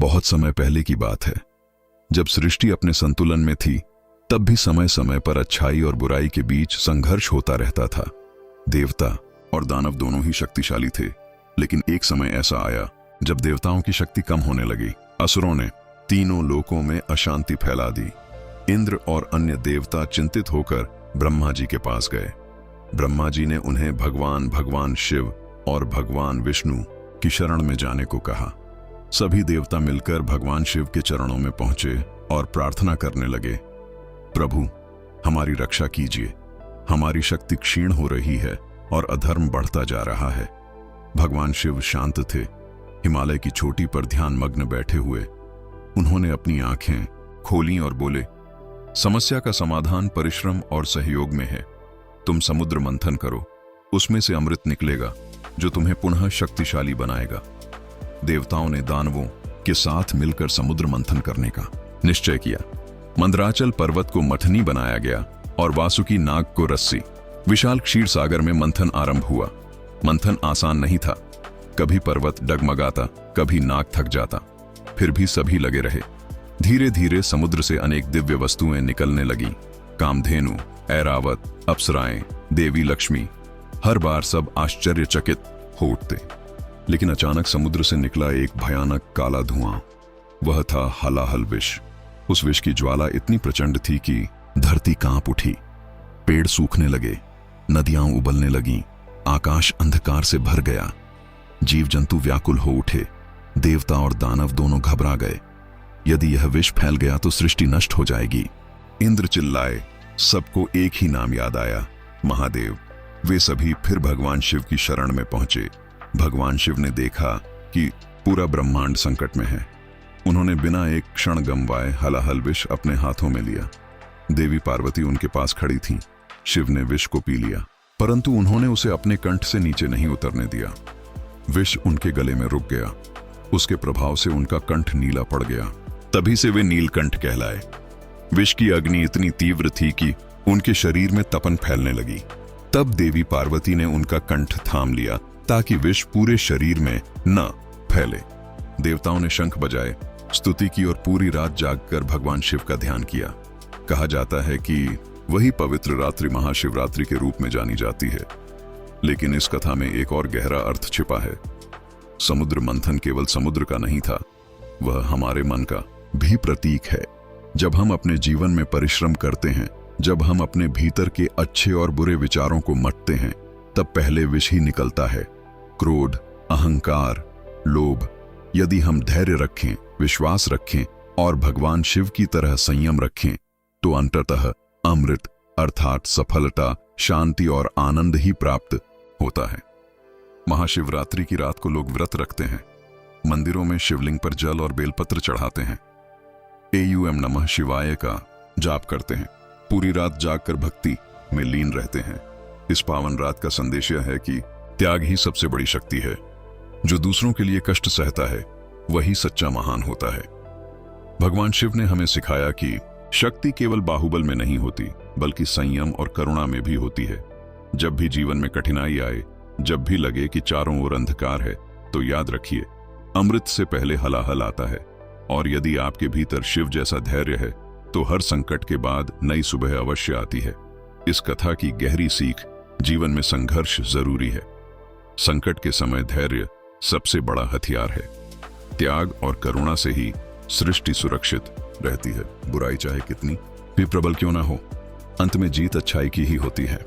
बहुत समय पहले की बात है, जब सृष्टि अपने संतुलन में थी, तब भी समय समय पर अच्छाई और बुराई के बीच संघर्ष होता रहता था। देवता और दानव दोनों ही शक्तिशाली थे, लेकिन एक समय ऐसा आया जब देवताओं की शक्ति कम होने लगी। असुरों ने तीनों लोकों में अशांति फैला दी। इंद्र और अन्य देवता चिंतित होकर ब्रह्मा जी के पास गए। ब्रह्मा जी ने उन्हें भगवान शिव और भगवान विष्णु की शरण में जाने को कहा। सभी देवता मिलकर भगवान शिव के चरणों में पहुंचे और प्रार्थना करने लगे, प्रभु हमारी रक्षा कीजिए, हमारी शक्ति क्षीण हो रही है और अधर्म बढ़ता जा रहा है। भगवान शिव शांत थे, हिमालय की चोटी पर ध्यान मग्न बैठे हुए। उन्होंने अपनी आंखें खोलीं और बोले, समस्या का समाधान परिश्रम और सहयोग में है। तुम समुद्र मंथन करो, उसमें से अमृत निकलेगा जो तुम्हें पुनः शक्तिशाली बनाएगा। देवताओं ने दानवों के साथ मिलकर समुद्र मंथन करने का निश्चय किया। मंदराचल पर्वत को मथनी बनाया गया और वासुकी नाग को रस्सी। विशाल क्षीर सागर में मंथन आरंभ हुआ। मंथन आसान नहीं था, कभी पर्वत डगमगाता, कभी नाग थक जाता, फिर भी सभी लगे रहे। धीरे धीरे समुद्र से अनेक दिव्य वस्तुएं निकलने लगी। कामधेनु, ऐरावत, अप्सराएं, देवी लक्ष्मी। हर बार सब आश्चर्यचकित हो उठते। लेकिन अचानक समुद्र से निकला एक भयानक काला धुआं। वह था हलाहल विष। उस विष की ज्वाला इतनी प्रचंड थी कि धरती कांप उठी, पेड़ सूखने लगे, नदियां उबलने लगीं, आकाश अंधकार से भर गया। जीव जंतु व्याकुल हो उठे। देवता और दानव दोनों घबरा गए। यदि यह विष फैल गया तो सृष्टि नष्ट हो जाएगी। इंद्र चिल्लाए। सबको एक ही नाम याद आया, महादेव। वे सभी फिर भगवान शिव की शरण में पहुंचे। भगवान शिव ने देखा कि पूरा ब्रह्मांड संकट में है। उन्होंने बिना एक क्षण गंवाए हलाहल विष अपने हाथों में लिया। देवी पार्वती उनके पास खड़ी थीं। शिव ने विष को पी लिया, परंतु उन्होंने उसे अपने कंठ से नीचे नहीं उतरने दिया। विष उनके गले में रुक गया। उसके प्रभाव से उनका कंठ नीला पड़ गया। तभी से वे नीलकंठ कहलाए। विष की अग्नि इतनी तीव्र थी कि उनके शरीर में तपन फैलने लगी। तब देवी पार्वती ने उनका कंठ थाम लिया ताकि विष पूरे शरीर में न फैले। देवताओं ने शंख बजाए, स्तुति की और पूरी रात जागकर भगवान शिव का ध्यान किया। कहा जाता है कि वही पवित्र रात्रि महाशिवरात्रि के रूप में जानी जाती है। लेकिन इस कथा में एक और गहरा अर्थ छिपा है। समुद्र मंथन केवल समुद्र का नहीं था, वह हमारे मन का भी प्रतीक है। जब हम अपने जीवन में परिश्रम करते हैं, जब हम अपने भीतर के अच्छे और बुरे विचारों को मटते हैं, तब पहले विष ही निकलता है, क्रोध, अहंकार, लोभ। यदि हम धैर्य रखें, विश्वास रखें और भगवान शिव की तरह संयम रखें, तो अंततः अमृत अर्थात सफलता, शांति और आनंद ही प्राप्त होता है। महाशिवरात्रि की रात को लोग व्रत रखते हैं, मंदिरों में शिवलिंग पर जल और बेलपत्र चढ़ाते हैं, एयूएम नमः शिवाय का जाप करते हैं, पूरी रात जागकर भक्ति में लीन रहते हैं। इस पावन रात का संदेश यह है कि त्याग ही सबसे बड़ी शक्ति है। जो दूसरों के लिए कष्ट सहता है, वही सच्चा महान होता है। भगवान शिव ने हमें सिखाया कि शक्ति केवल बाहुबल में नहीं होती, बल्कि संयम और करुणा में भी होती है। जब भी जीवन में कठिनाई आए, जब भी लगे कि चारों ओर अंधकार है, तो याद रखिए, अमृत से पहले हलाहल आता है। और यदि आपके भीतर शिव जैसा धैर्य है, तो हर संकट के बाद नई सुबह अवश्य आती है। इस कथा की गहरी सीख, जीवन में संघर्ष जरूरी है। संकट के समय धैर्य सबसे बड़ा हथियार है। त्याग और करुणा से ही सृष्टि सुरक्षित रहती है। बुराई चाहे कितनी भी प्रबल क्यों ना हो, अंत में जीत अच्छाई की ही होती है।